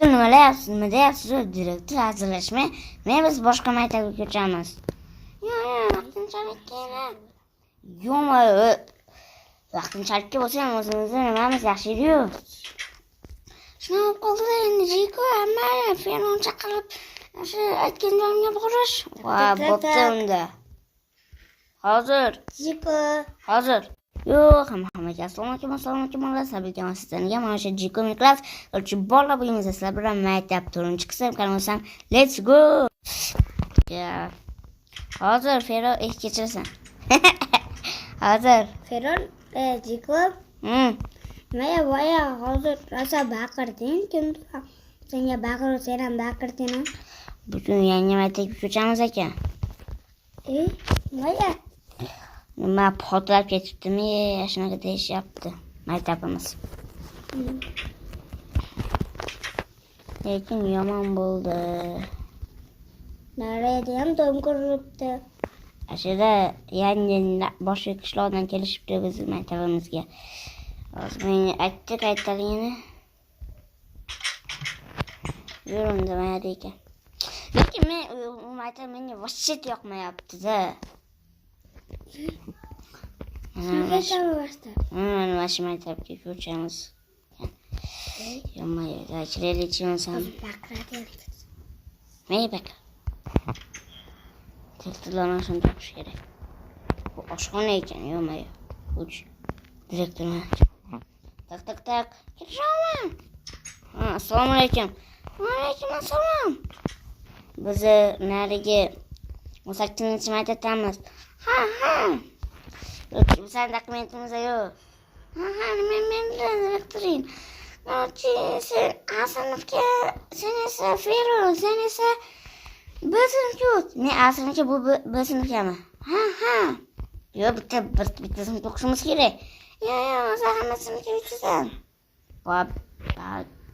Nima deyapsiz? Direktor hazillashmay, men biz boshqa maktabga ko'chamiz. Yo'q, vaqtinchalik kerak. Yo'q, vaqtinchalik bo'lsa ham o'zimizni nimamiz yaxshi edi-yu. Shuna olib qoldi endi Jiko, hamma Feron chaqirib, o'sha aytgan joyimga borish. Va bo'pti unda. Hozir. Jiko. Hozir. Yo'q, hammaga assalomu alaykum, Sabirjon sizlarga mana o'sha Jiko Minecraft o'lchi bola bo'lganmiz. Sizlar bilan maktab 4-qism qaramasam, let's go. Hozir Feron kechirasan. Hozir Feron Jiko. Voya hozir rosa baqirding, kim senga baqirib, sen ham baqirding. Bugun yangi maktabga ko'chamiz ekan. Voya nima portlab ketibdimi, shunaqa deyishyapti maktabimiz. Lekin yomon bo'ldi. Narayda ham tom ko'ribdi. Ashada yangi boshqa qishloqdan kelishibdi bizning maktabimizga. Hozir menga aytdi-qaytaringni. Yurum demaydi ekan. Lekin men u maktab menga voshcha yoqmayapti-da. Mana shu maktabga ko'chamiz. Yo'q, chirelikchiman sen. Men baqir. Direktorlarni shuni topish kerak. Bu oshxona ekan, yo'q. Uch direktorlar. Tak. Kiraman. Assalomu alaykum. Va alaykum assalom. Biz narigi 18-maktabdamiz. Ha. Bizning dokumentimiz yo'q. Men direktoring. Sen A-sinfga, sen esa Fero, sen esa B-sinfga o't. Men A-sinfga, bu B-sinfgami? Ha. Yo'q, bitta sinfga o'qishimiz kerak. Yo'q, o'zi hammasini ko'chasan.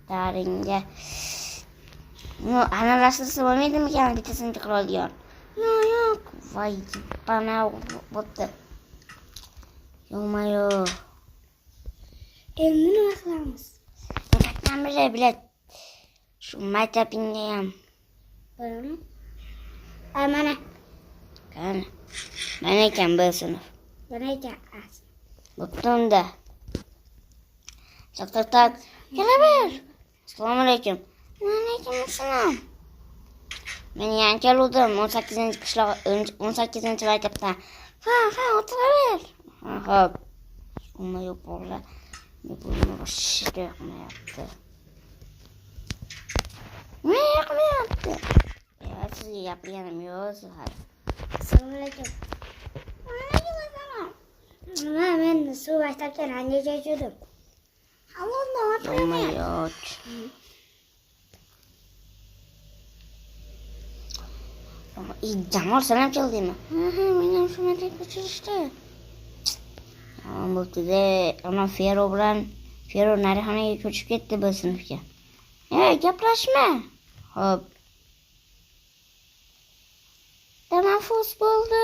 Daringga. Aralashtirsa bo'lmaydimikan bittasini qilib olgan? Yo'q. Voy, bana bo'pti. Yo'q. Endi nima qilamiz? Maktabimizga bilet. Shu maktabingga ham. Borami? Mana. Qani. Mana ekan B sinf. Mana ekan A sinf. Bo'pti unda. Tak. Kelaver. Assalomu alaykum. Va alaykum assalom. Men yangi keldim 18-qishloq 18-maktabdan. Ha, o'tiraver. Xo'p. Unda yo'q bo'la. Buni boshqa yoqmayapti. Men yoqmayapti. Sizga gapirganim yo'q, Zuhar. Assalomu alaykum. Va alaykum assalom. Men shu maktabdan ancha yurdim. Allohni o'tiraver. Jamol salom keldingmi? Men ham shu maktabga ko'chirishdi. Bo'pti-da, ana Fero narixonaga ko'chib ketdi bu sinfga. Gaplashma. Xo'p. Tanaffus bo'ldi.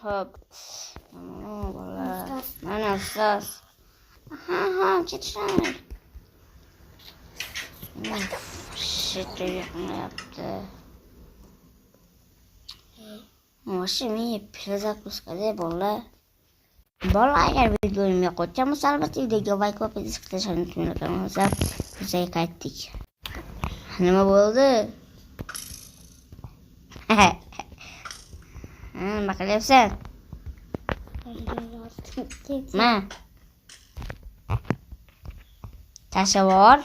Xo'p. Bola. Mana ustoz. Ha, ketishamiz. Shit, yo'qmayapti. Moshi menga pirazapускada bolalar. Agar videoim yoqsa, albatta videoga like va podpiska unutmanglar. Bizga qaytdik. Nima bo'ldi? Nima qilyapsan? Ma. Tasavvur.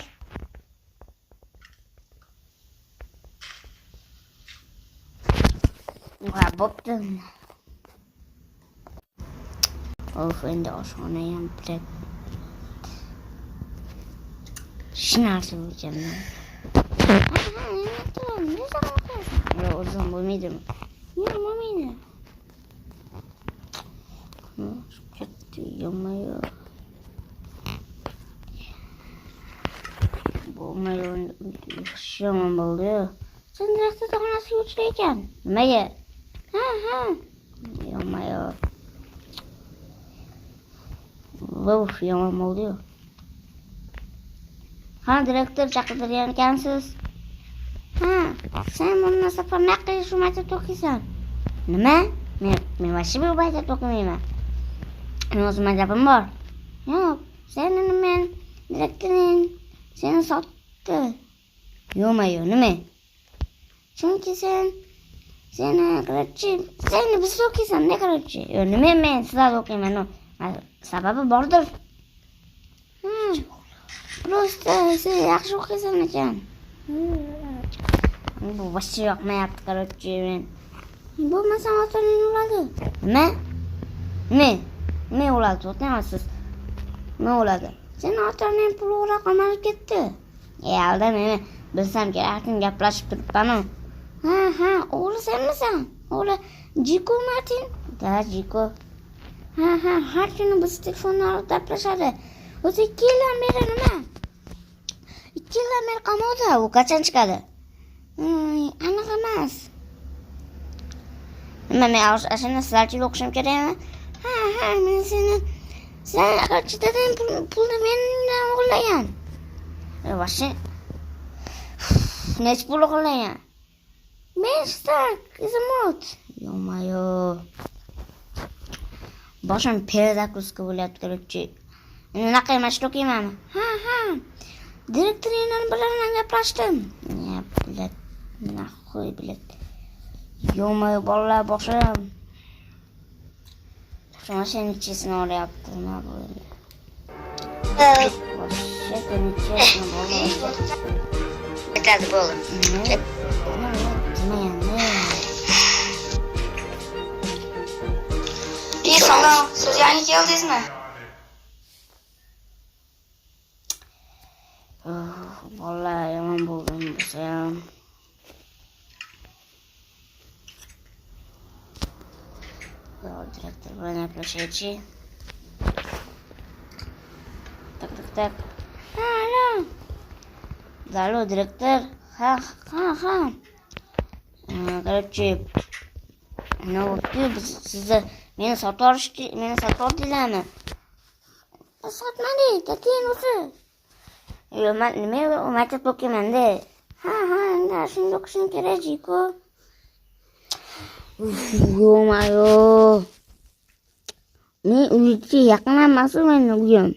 Va bo'pti. Endi oshxona ham bilet. Shinasi ekanman. Yo'q, o'zim bo'lmaydimi? Yo'q, bo'lmaydi. Ketdi, yo'qmaydi. Bo'lmaydi, yomon bo'ldi. Sen direktor xonasiga o'tishdi ekan. Nimaga? Ha. Yo'qmaydi. Yomon bo'ldi-yu. Ha, direktor chaqirtirgan ekansiz. Ha, sen bundan safar nima qilish shu maktabda o'qiysan? Nima? Men vashib bu maktabda o'qimayman. Men o'zimga gapim bor. Yo'q, seni men direktoring seni sotdi. Yo'q, nima? Chunki seni qarchi, seni biz o'qiysan, ne qarchi? Yo'q, nima men sizlar o'qiyman. Sababi bordir. Просто sen yaxshi o'qiysan ekan. Bu vashib yoqmayapti qarchi men. Bo'lmasam otaning o'ladi. Nima o'ladi? To'xtamaysiz. Nima o'ladi? Sen otaning puli o'rab qamalib ketdi. Aldamay, bilsam kerak, gaplashib turibman-ku. Ha, o'g'li senmisan? O'g'li Jiko Martin? Da, Jiko. Ha, har kuni biz telefonda gaplashadi. O'zi 2 yildan beri nima? 2 yildan beri qamoqda. U qachon chiqadi? Aniq emas. Nima, men ashuna sizlarchilik o'qishim kerakmi? Ha, men sen qachon pulni mendan o'g'irlagan. Vashi. Nech pul o'g'irlagan? 5 tak, izimot. Yo'mayo. Boshim pedagogiska bo'lyapti qarchi. Unaqa mashq o'qiymanmi? Ha. Direktoring bilan gaplashdim. Bilat. Nahoy bilat. Yo'mayo bolalar boshim. Shuna sen ichesini olyapti, nima bo'ldi? Aytadi bo'ldi. Sondan siz yangi keldingizmi? Vallahi yomon bo'ldim bo'lsa ham. Direktor bilan gaplashaychi. Tak. Alo, direktor. Ha. Qarchi. Nima bo'ldi? Sizni meni sotib olishdilarmi? Sotmadik, keyin o'zi. Yo'q, men nima maktabda o'qiyman-da. Ha, endi shunday o'qishing kerak, Jiko. Yo'q-mayo. Men uyga yaqin emas, men uyim.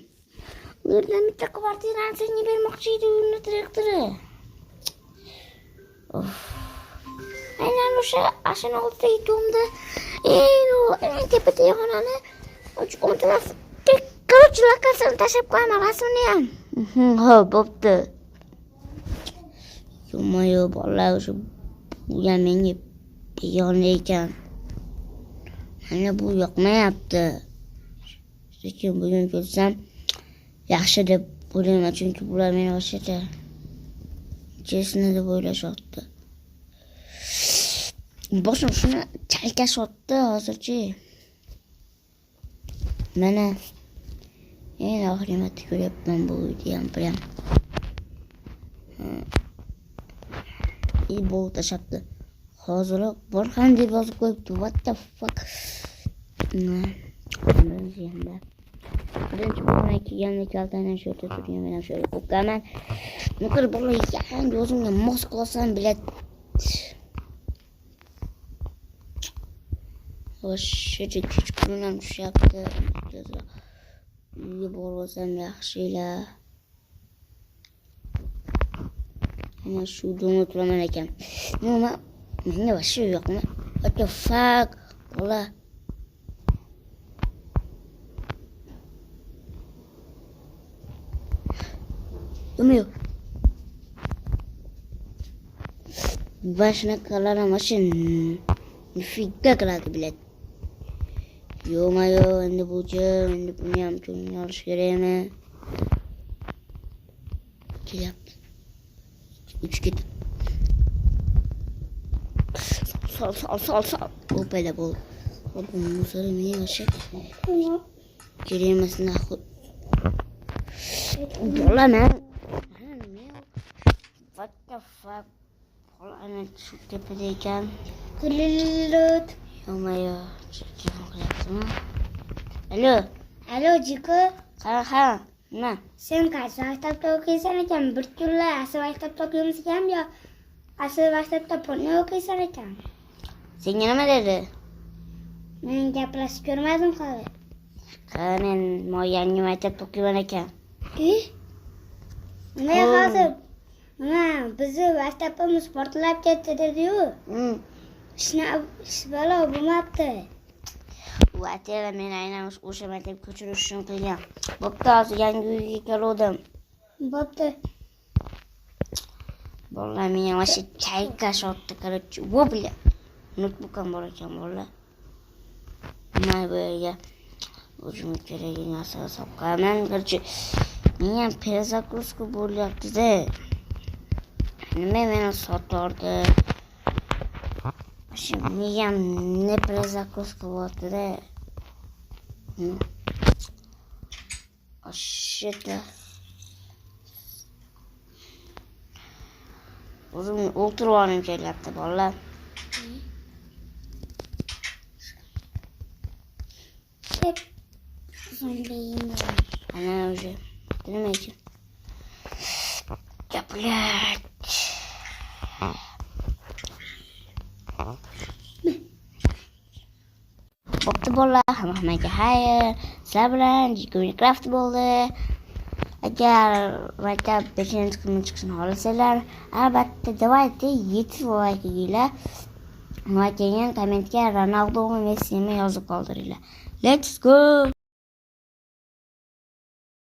Bu yerda bitta kvartirani senga bermoqchi edi uyni direktori. Aynan o'sha ashuna oldidagi domda eng tepadagi xonani o'chirib korotchi lokatsiyani tashlab qo'yaman, rasmini ham. Ha, bo'pti. Yo'q-mayo, bolalar o'sha bu ham menga begona ekan. Mana bu yoqmayapti. Lekin bugun ko'rsam yaxshi deb o'ylayman, chunki bular meni o'shacha jesni deb o'ylashyapti. Boshim shuni chalkashyapti hozirchi. Mana eng oxirgi marta ko'ryapman bu videoni. Bu tashlabdi. Hozirroq bor ham deb yozib qo'yibdi. What the fuck? Birinchi bo'lmay kelganda kaltadan shu yerda turgan, men ham shu yerda o'qaman. Nuqir bola yangi o'zimga mos qilasan bilat. O'sha kechqurun tushyapti. Uyga borsam yaxshilar. Ana shu domda turaman ekan. Nima? Menga vashi yo'qmi? What the fuck? Bola. Yo'q. Başına kalan maşın nifika qiladi bilet. Yo'q-mayo, endi buni ham ko'ngil olish kerakmi? Kelyapti. Uch ket. Sol. Opayla bo'l. Bu musori meni yoshak. Kerak emas naxu. Bo'laman. What the fuck? Ana shu tepada ekan. Kullut. Yo'q-mayo, Alo, Jiko. Ha. Nima? Sen qaysi maktabda o'qiysan ekan? Bir kunlar asl maktabda o'qiymiz ekan yo asl maktabda pulni o'qiysan ekan? Senga nima dedi? Men gaplashib ko'rmadim hali. Men yangi maktabda o'qiyman ekan. Nima hozir? Nima bizni maktabimiz portlab ketdi dedi-yu. Ish balo bo'lmabdi. U atela men aynan o'sha maktabga ko'chirish uchun qilgan. Bo'pti, hozir yangi uyga keldim. Bo'pti. Bolalar menga mana chaykash otdi, короче. Bu bilan notebook ham bor ekan bolalar. Nima bu yerga o'zim kerakli narsa soqqaman, короче. Men ham перезагрузка bo'lyapti-da. Nima meni sotordi? Men ham ne перезагрузка bo'lyapti-da. Ashita. O'zim o'tirib olib kelyapti bolalar. Ana o'sha. Nima uchun? Gaplar. Bo'pti bolalar, hammaga xayr. Sizlar bilan Minecraft bo'ldi. Agar maktab 5-kun chiqishini xohlasanglar, albatta давайте 7 like'inglar. Va keyin kommentga Ronaldo va Messini yozib qoldiringlar. Let's go.